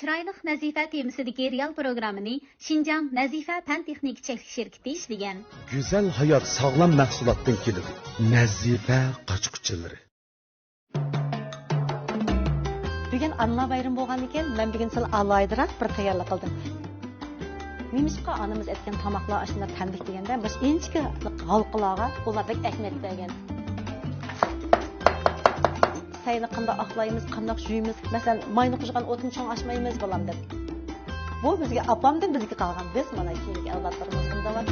Chiroyli Nazifa temisidagi real programmani Xinjiang Nazifa Pan Texnik Cheklik şirketi işlegan. Güzel hayat sağlam mahsulotdan keladi. Nazifa qochquchilari. Bugun Anna bayram bo'lgan ekan, men bugun sil alaydiroq bir tayyorlik qildim. Nemishqa anamiz aytgan tamoqlar ashuna tanbih deganda, biz inchki halqalarga ulardek ahmiyat bergan. Sayni qanday oqlaymiz, qanday yuyimiz, masalan, mayni qo'shgan o'tin cho'ng ochmaymiz bolam deb. Bu bizga opamdan bizga qolgan. Biz mana keyingi avlodlarimiz bunda bor.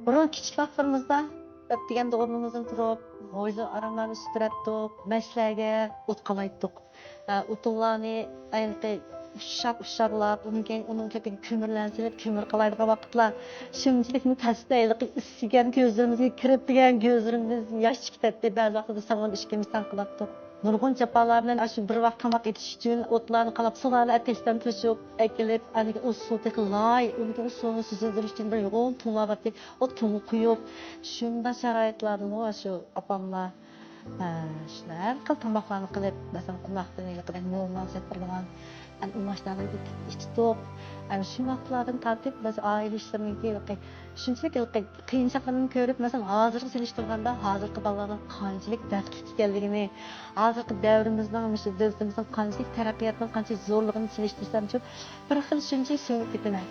Burun kichik vaqtlarimizda öpdigan doğumumuzun turib, hoyzu aramlarni süpüretdik, meşlerge ot qalaytdik. Otullarni ayınqı uşaqlab, onun köpüğü kömürlensilip, kömür qalaydığı vaqtlar. Şimdilikini tasdaylık issigen gözlerimizge kirip digen gözlerimiz yaş çıkıtdı. Bazı vaqtda saman işkemizden qılatdık. Nurgun çapalar bilen aşı bir vaqt tamak etiş üçün otlarını qalap, sularını ateşten töşüp, ekilip, o su tıkılay, o suyunu süzüldürüş için bir yoğun tuğla batı, o tuğu kuyup, şunda şarayetlarını o aşı apamla, şunlar kıl tamaklarını qılıp, mesela qunaqtığını yıqıdan, normal settirdiğen, ulaşlarını içtik. Şu vaqtlardan tartib, biz aile işlerinin ki, şunchalik qiyinchiliklarni ko'rib, masalan, hozirgi selishtirganda, hozirgi bolalarning qanchalik dardli ekanligini, hozirgi davrimizning, shu davrimizning qanchalik taraqqiyotning qancha zo'rligini selishtirsam, bir xil shunchalik so'ngib ketaman.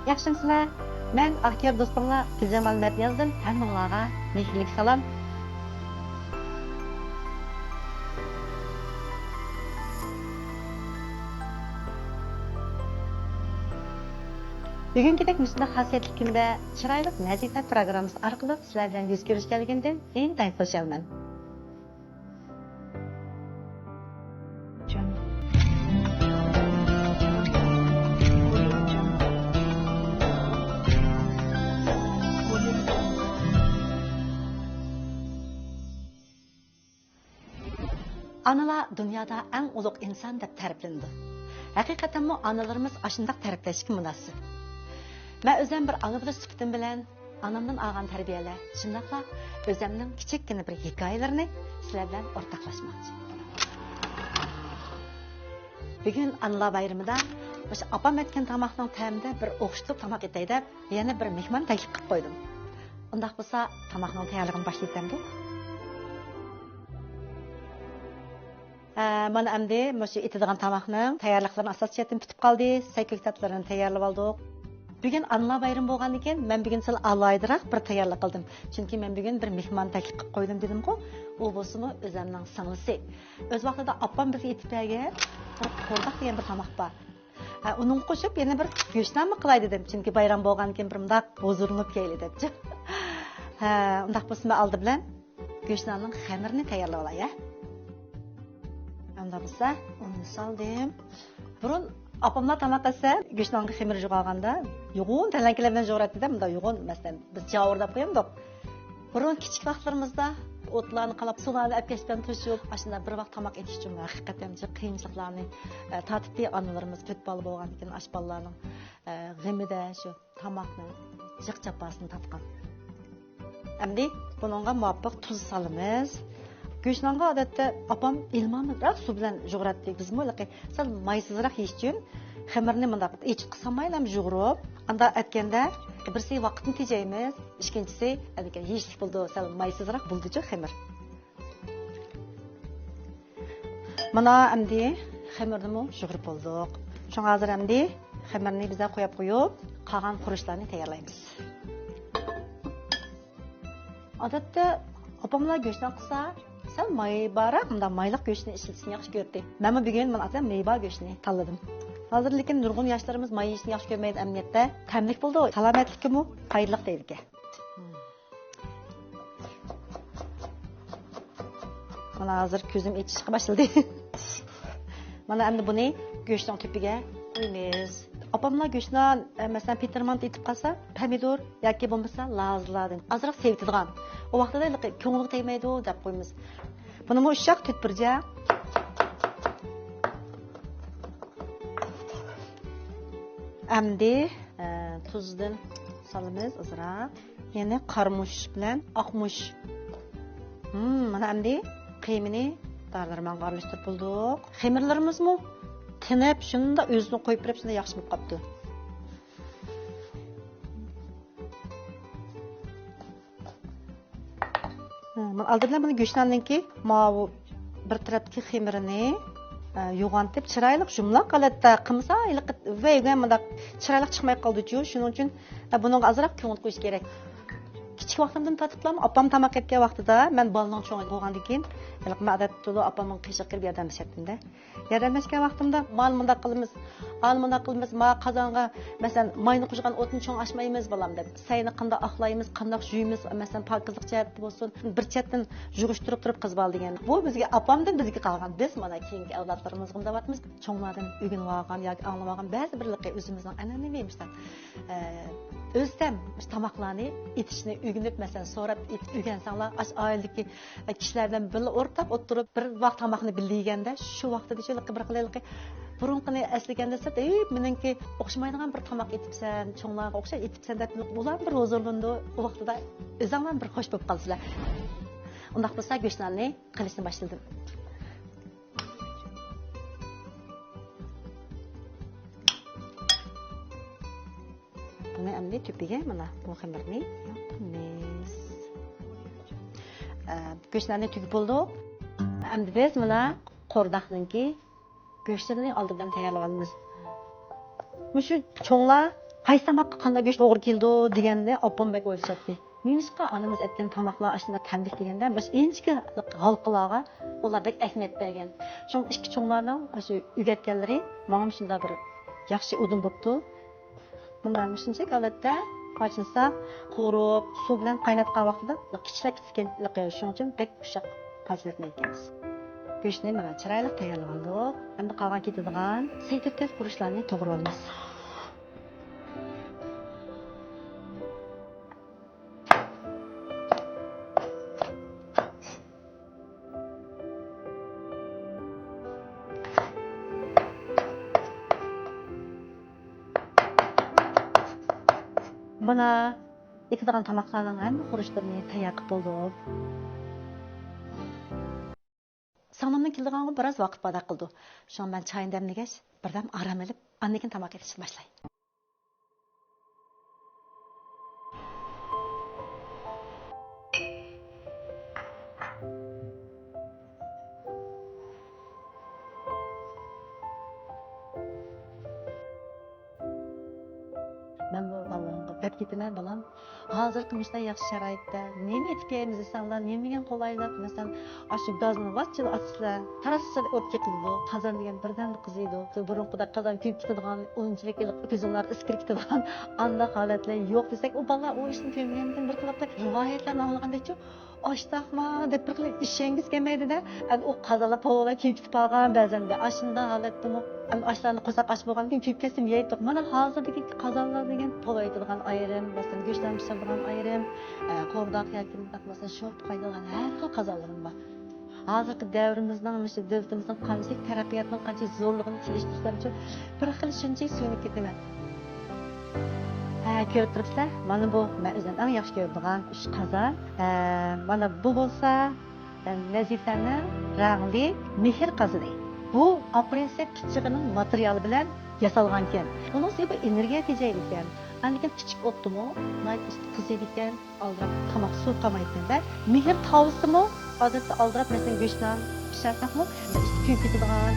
Yaxşımsızlar? Ben aktör dostumla bize malumat yazdım. Hammalarga mehrlik salam. Bugünkidek müsbət xasiyetli kunda chiroyli Nazifa programmasi orqali sizlar bilan yuz ko'rishganligimdan intayin xursandman. Analar dünyada en ulug' inson deb ta'riflandi. Haqiqatan mu analarimiz ashundaq ta'riflashga munosib. Men o'zim bir ona bo'lish sifatim bilan onamdan olgan tarbiyalar, shundaqla o'zimning kichikgina bir hikoyalarini sizlar bilan o'rtoqlashmoqchi. Bugun Analar bayramida o'sha opam aytgan tomoqning ta'mida bir o'xshitib tomoq etay deb, yana bir mehmon taklif qilib qo'ydim. Undaq bo'lsa, tomoqning tayyorligini boshlaytamdi. Mana endi shu etadigan tomoqning tayyorliqlarini asosiyatdan bitib qoldi. Sayki kitoblarini tayyorlab oldik. Bugun Analar bayram bo'lgan ekan, men bugun sil alaydiroq bir tayyorlik qildim. Chunki men bugun bir mehmon taklif qilib qo'ydim dedim-ku. U bo'lsa-mu o'zimning singlisi. O'z vaqtida opam bizga etib bergan qo'rdoq degan bir tomoq bor. Uning qo'shib yana bir go'shtnami qilay dedim. Chunki bayram bo'lgan ekan bir mundaq huzurlanib keyli debchi. Undaq bo'lsa men oldi bilan go'shtning xamirini tayyorlab olay. Anda bo'lsa, uni soldim. Burun opamlar tomoq qilsa, go'shtning xamiri jo'g'aganda, yo'g'on talankalar bilan jo'ratdi-da, bunda yo'g'on, masalan, biz javurdab qo'yamdik. Burun kichik vaqtlarimizda otlarni qalab, sularni apkashdan to'shib, ashunda bir vaqt tomoq etish uchun haqiqatan qiyinchiliklarni tatibdi analarimiz futbol bo'lgan ekan, ashbonlarning g'imida shu tomoqning jiq chapasini tatgan. Endi buningga muvofiq tuz solamiz. Go'shtnonga odatda opam ilmamizroq suv bilan jug'ratdi. Biz mo'laqi sal maysizroq yeyish uchun xamirni bundaq ichib qilsamaylam jug'urib, anda aytganda birisi vaqtni tejaymiz, ikkinchisi yeyishlik bo'ldi, sal maysizroq bo'ldi-chi xamir. Mana endi xamirni jug'urib oldik. Shunga hozir endi xamirni bizga qo'yib, qolgan qurishlarni tayyorlaymiz. Odatda opamlar go'shtni qilsa Sal maybarak, bunda mayliq go'shtni ishlatishni yaxshi ko'rdi. Men bugun men atam mayba go'shtni tanladim. Hozir lekin nurg'un yoshlarimiz may yeyishni yaxshi ko'rmaydi amniyatda. Tamlik bo'ldi, salomatlikmi, foydali deydi. Mana hozir ko'zim echishga boshladi. Mana endi buni go'shtning tupiga qo'yamiz. Opamlar go'shtni masalan petermant etib qolsa, pomidor yoki bo'lmasa lazlardan azroq sevitadigan. O vaqtida ko'ngli tegmaydi deb qo'yamiz. Buni o'shoq tutpirja. Amdi tuzdan solamiz azroq. Yana qarmush bilan oqmush. Mana amdi qiymini darlarmanga aralashtirib bo'ldik. Xemirlarimizmi tinib, shunda o'zini qo'yib berib, shunda yaxshi bo'lib qopti. Men aldirlar buni go'shtlarninki mau bir tarafdagi xemirini yo'g'antib chiroyli jumloq holatda qilsa, va bunda chiroyli chiqmay qoldi-ku, shuning uchun bunga ozroq ko'ngil qo'yish kerak. Kichik vaqtimdan tatiblam, opam tamoq etgan vaqtida men bolaning cho'ng bo'lgandan keyin ma'datda opamning qiyshiq qilib yordamlashatdim-da. Yordamlashgan vaqtimda ma'lumot qilamiz, ma qozonga masalan mayni qo'shgan o'tni cho'ng ochmaymiz bolam deb. Sayni qanday oqlaymiz, qanday yuyimiz, masalan pokizlik jihatda bo'lsin, bir chetdan yug'ishtirib turib qiz bol degan. Bu bizga opamdan bizga qolgan. Biz mana keyingi avlodlarimizga undayapmiz. Cho'nglardan o'rganib olgan yoki anglab olgan ba'zi birlikqa o'zimizning an'anaviyimizdan o'zdan tomoqlarni etishni o'rganib, masalan, so'rab o'rgansanglar, oiladagi kishilardan birga o'rtab o'tirib bir vaqt tomoqni bilganda, shu vaqtda shu bir qilaylik burunqini eslaganda desa, meningki o'xshamaydigan bir tomoq etibsan, cho'nglarga o'xshab etibsan deb ular bir huzurlandi. U vaqtda o'zinglar bir xo'sh bo'lib qolsizlar. Undaq bo'lsa go'shtlarni qilishni boshladim. Buni endi tupiga mana bu xamirni yoqamiz. Go'shtlarni tugib bo'ldi. Endi biz mana qo'rdaqninki go'shtini oldindan tayyorlab olamiz. Mushu cho'nglar qaysi tomoqqa qanday go'sht to'g'ri keldi deganda opam bek o'ylashadi. Minishqa onamiz aytgan tomoqlar ashuna tanbih deganda biz inchka xalqlarga ulardek ahamiyat bergan. Shuning ikki cho'nglarning shu o'rgatganlari menga shunda bir yaxshi udum bo'pti. Bundan shuncha holatda qachonsa qurib, suv bilan qaynatgan vaqtida kichik ketgan, shuning uchun bek ushoq fazilatlaymiz. Go'shtni mana chiroyli tayyorlab oldik. Endi qolgan ketadigan saytib qurishlarni to'g'ri olamiz. Buna ekadigan tomoqlarning hamma qurishlarni tayyor qilib bo'ldik. Sanamdan keldigan biroz vaqt va'da qildi. Shun men choyni damlagach, birdam aram olib, andan keyin tomoq etishni boshlayman. Ben bu Allah'ın hep gittiler balam. Hazır kımışta yaxşı şarayette. Nemi etkiyemiz insanlar, nemigen kolaylık. Mesela aşı gazını vatçılı açılar. Tarasısı ot çekildi. Kazan degen birden de kızıydı. Burun kadar kazan kuyup gittiğinden, oyunculuk gözünler ıskır gittiğinden anda haletler yok desek. O bala o işin kömürlerinden bir kılıpta rivayetlerini anlayan deyçi. Açtaqma deb bir qilib ishingiz kelmaydi de. O qazalar pavolar kuyib ketib qolgan ba'zanda ashunda holatdimi? Ashlarni qo'saq ash bo'lgan keyin kuyib ketsin yeydi. Mana hozirdagi qazalar degan pavoydigan ayrim, masalan go'shtdan pishirgan ayrim, qo'rdoq yoki masalan sho'rt qo'ydigan har xil qazalarim bor. Hozirgi davrimizning, o'sha davrimizning qanchalik taraqqiyotning qancha zo'rligini kelishtirishlar uchun bir xil shuncha suyunib ketaman. Ko'rib turibsizlar, mana bu men o'zim eng yaxshi ko'radigan uch qazon. Mana bu bo'lsa Nazifaning rangli mehr qazoni. Bu aprensek kichig'ining materiali bilan yasalgan ekan. Buning sebebi energiya tejayli ekan. Lekin kichik o'tdimi, qiziydi ekan, aldirab tomoq suv qolmaydida. Mehr tavsimi odatda aldirab masalan go'shtni pishirsakmi, kuyib ketadigan,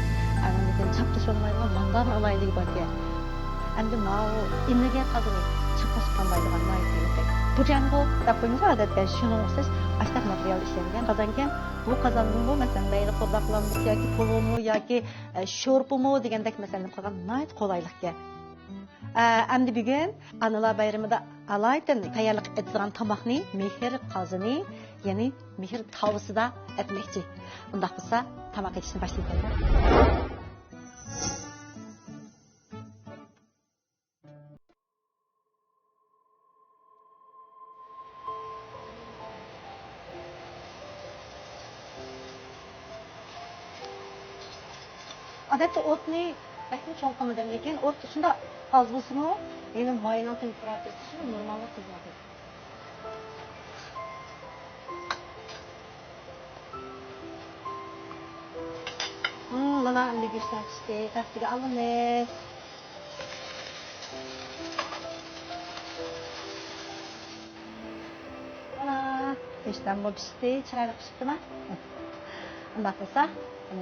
lekin chapqish olmaydigan mandan olaylik bor ekan. Endi mau energiya qazoni chiqib qolmaydigan mayli. bujango deb qo'ymiz odatda shuni o'xshash ashtaq material ishlangan qozongan bu qozonning bu masalan mayli qo'ldoqlanmoq yoki pulumi yoki sho'rpumi degandek masalan qolgan nihoyat qulaylikga endi bugun analar bayramida alaydan tayyorlik etilgan tomoqni mehr qozoni ya'ni mehr tavasida etmoqchi bundoq bo'lsa tomoq etishni boshlaymiz. Odatda o'tni bakni cho'nqamadan lekin o't shunda oz bo'lsin-ku, endi moyning temperaturasi normalga qizadi. Mana endi go'shtlar pishdi, taxtiga olamiz. Mana go'shtlar pishdi, chiroyli pishibdimi? Unda bo'lsa,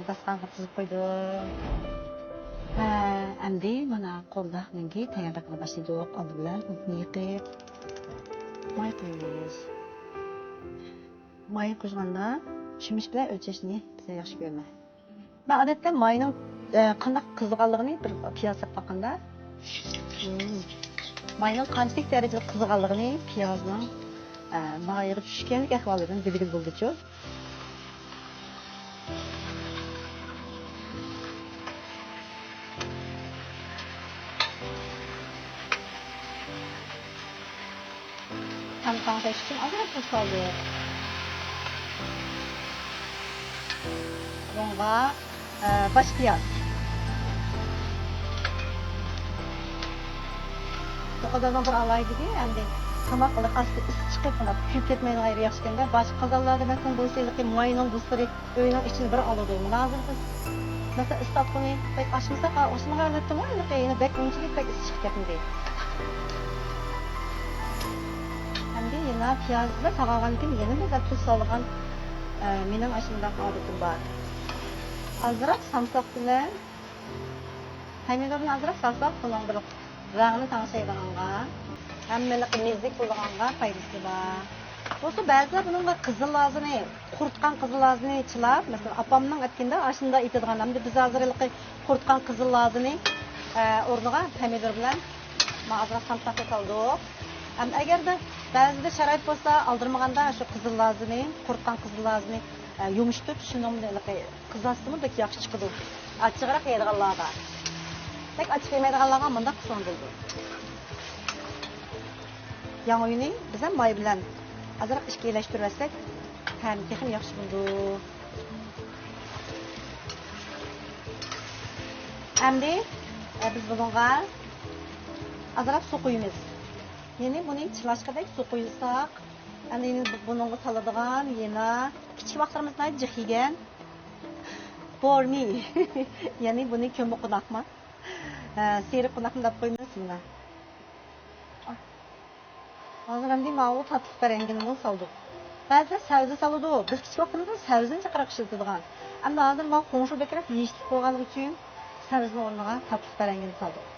dasturxonga tuzib qo'ydim. Endi mana qo'lda menga tayyorlashni boshladik. Oldi bilan o'tni yig'ib moy qo'yamiz. Moy qo'shganda shimish bilan o'lchashni biz yaxshi ko'raman. Ben odatda moyning qanday qiziganligini bir piyozga boqqanda moyning qanchalik darajada qiziganligini piyozning moyiga tushgan ahvolidan bilib bo'ldi-ku. Tam kahveş için azıcık tuz kaldı. Bunga baş piyaz. Bu kadardan bir alaydı ki, hem de tamak alıp aslı ısı çıkıp buna küp etmeyin ayrı yaşken de başka kazanlarda mesela bu şeydeki muayenen buzları öğünen içini bir alıdığım lazım. Mesela ıslatkını pek açmışsak, hoşuma hallettim var ya, yine beklemişlik pek ısı çıkıp değil. Yine piyazla tağagan kim yeni mesela tuz salgan benim aşımda adetim var. Azırak samsak bilen hayvanların azırak samsak kullandırıp rağını tanışaydıganга hemmelik mezlik kullanganга faydası var. Olsa bazılar bunun kızıl lazını, kurtkan kızıl lazını çılap mesela apamның etkinde aşında itidigan hem de biz azırlık kurtkan kızıl lazını ornuğa pomidor bilen azırak samsak saldık. Eğer de bazıda şarayip olsa aldırmaganda şu kızıl lazını, kurtkan kızıl lazını yumuşturup şunun kızartımı pek yaxşı çıkıdı. Açıqraq yediğanlarga. Pek açıq yemeydiğanlarga mında kısandıldı. Yan oyunu bize may bilen azıraq işkeyleştirirsek hem texim yaxşı buldu. Endi biz bununla azıraq su koyumuz. Yeni bunu çilaşkadek su koyulsak, yani bunu saladığan yine küçük vaxtlarımızda cıhigen bormi, yani bunu kömü qonaqma, seri qonaqma da koymuyoruz buna. Hazır hem de mağı tatlı rengini saldık. Bazı savzi saladı. Biz küçük vaxtımızda savzini çıkaraq işletidigan. Ama hazır mağı konuşu bekerek yeşillik olğanlığı için savzini ornağa tatlı rengini saldık.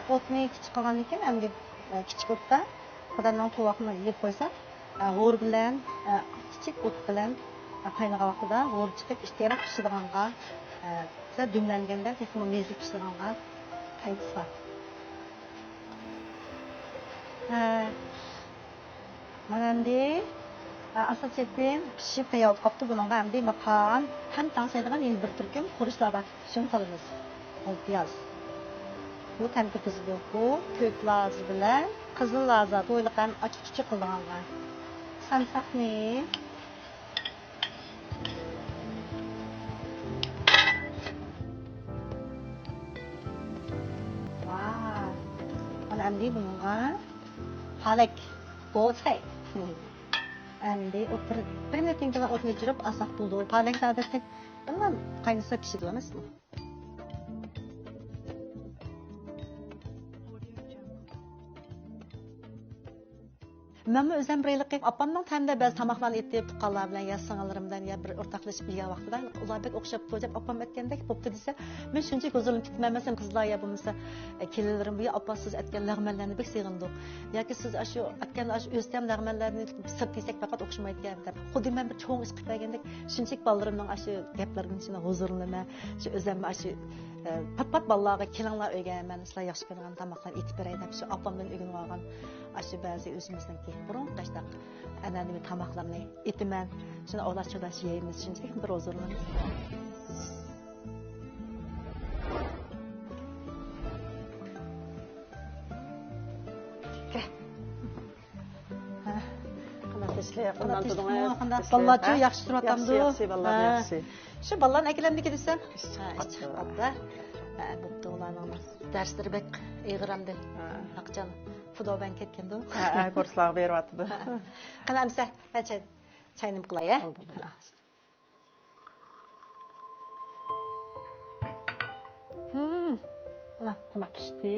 Otni kichik qolgan ekan, endi kichik o'tda xudoning tovoqni yeb qo'ysak, g'o'r bilan kichik o't bilan qaynagan vaqtida g'o'r chiqib ishtiroq pishirganga, biza dumlanganda texmo mezlik pishirganga foydasi bor. Mana endi asosiyaten pishib tayyor qolibdi. Bunga endi maqan ham tangshaydigan endi bir turkum xurishlar bor. Shuni solamiz. Piyoz. Bu temki kızılı bu, kök lazı bilen, kızıl lazı doyluqan açık-açık qılğanlar. Samsaq ne? Vay! Mana endi bunga halak, bolsay. Endi bir minutdan keyin o'tni jirib asaq bo'ldi. Halak odatda bundan qaynasa pishadi emasmi? Mən özüm birlikdə apamның təmdə bəzi tamaqlarını etib tuqqanlar bilan ya singillerimdən ya bir ortaqlaşıb bilgan vaqtida ular bek o'xshab qo'yib apam aytgandek bo'pti desa, men shuncha ko'zimni tutmamasam qizlar ya bo'lmasa kelinlarim bu appa siz aytgan lag'manlarni bek sig'indik. Yoki siz shu aytgan o'ztam lag'manlarni sirb desak faqat o'xshamaydi deb. Xuddi men bir cho'ng ish qilib bergandek, shunchalik bolalarımning shu gaplaridan shuna huzurlanaman. Shu o'zim shu pat bolalarga kelinglar uyga men sizlar yaxshi ko'rgan tamoqlarni etib beray deb shu apamdan o'rganib olgan shu ba'zi o'zimizniki burun qashdaq an'anaviy tamoqlarni etaman. Shuni ular chidash yeymiz. Shunchalik bir huzurlanamiz. Ballarcha yaxshi turatamdi. Yaxshi, ballar yaxshi. Shu ballarni akalamniki desam, chiqibdi. Bo'pti ularning darslari bek ig'ramdi. Aqchan Xudoban ketganda. Kurslar beryapti. Qanamsa, chaynim qilay, a? Tamam pishdi.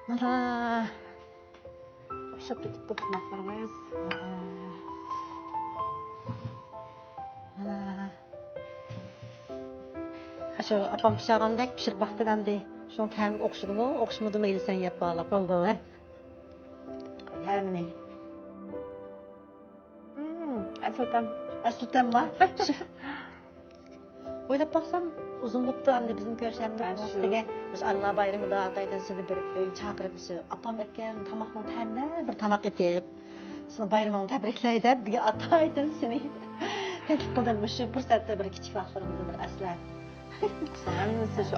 Mana o'sha bitib to'qmoqlarimiz. Shu apam pishirgandek pishirib vaqtidandi. Shuni ham o'qishmadimi deysan yeb qolib qoldi. Yani. Asıltam var. O'ylab baksam uzun bo'pti endi bizim ko'rishamiz. Biz Allah bayramida ataydan seni bir chaqirib apam aytgan tomoqni tanla bir tomoq etib. Seni bayramingni tabriklay deb bizga ataydan seni taklif qildim. Shu fursatda bir kichik vaqtlarimizni bir aslar. Sen şu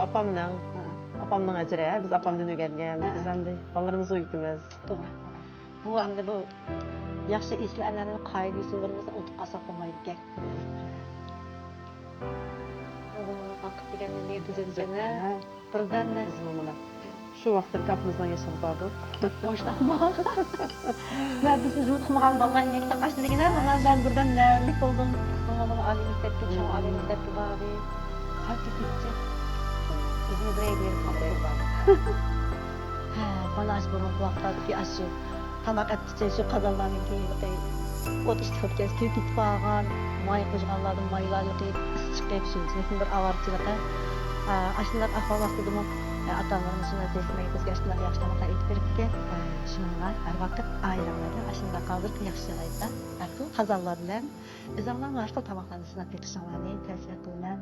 apamның ajri, biz apamdan o'rgangan, biz endi bolalarimiz o'yitimiz. To'g'ri. Bu endi bu yaxshi eslanarli qoida usullarimizni unutib qolsak bo'lmaydi ekan. Vaqt deganni ne tuzilgani birdan Mana shu vaqtda kapimizdan yashab bordik. Boşlanma. Ben bir sözü unutmagan ballan yekte kaçtırdıklar. Ben buradan nerlik oldum. Ama alim tepki, çoğu alim tepki vardı. Kalp gitti. Bizim buraya bir haberi var. Bana az bunun vaxtdaki aşı. Tamak ettikçe şu kazanların ki ot iştihap kezdi, gitpağın, may qo'shganlardan maylarlı deyip, ısıçık deyip şimdi bir avarçılığı. Aşındak ahval vaqtidimi atalarımız şuna desmek biz yaşlılar yaxşılamaklar etip beripti. Şununla her vakit ailemlerde aşındak kaldırıp yaxşılaydı. Artı hazallar bilen özümden başka tamaklarını sınat etişanlarını tavsiye kılman.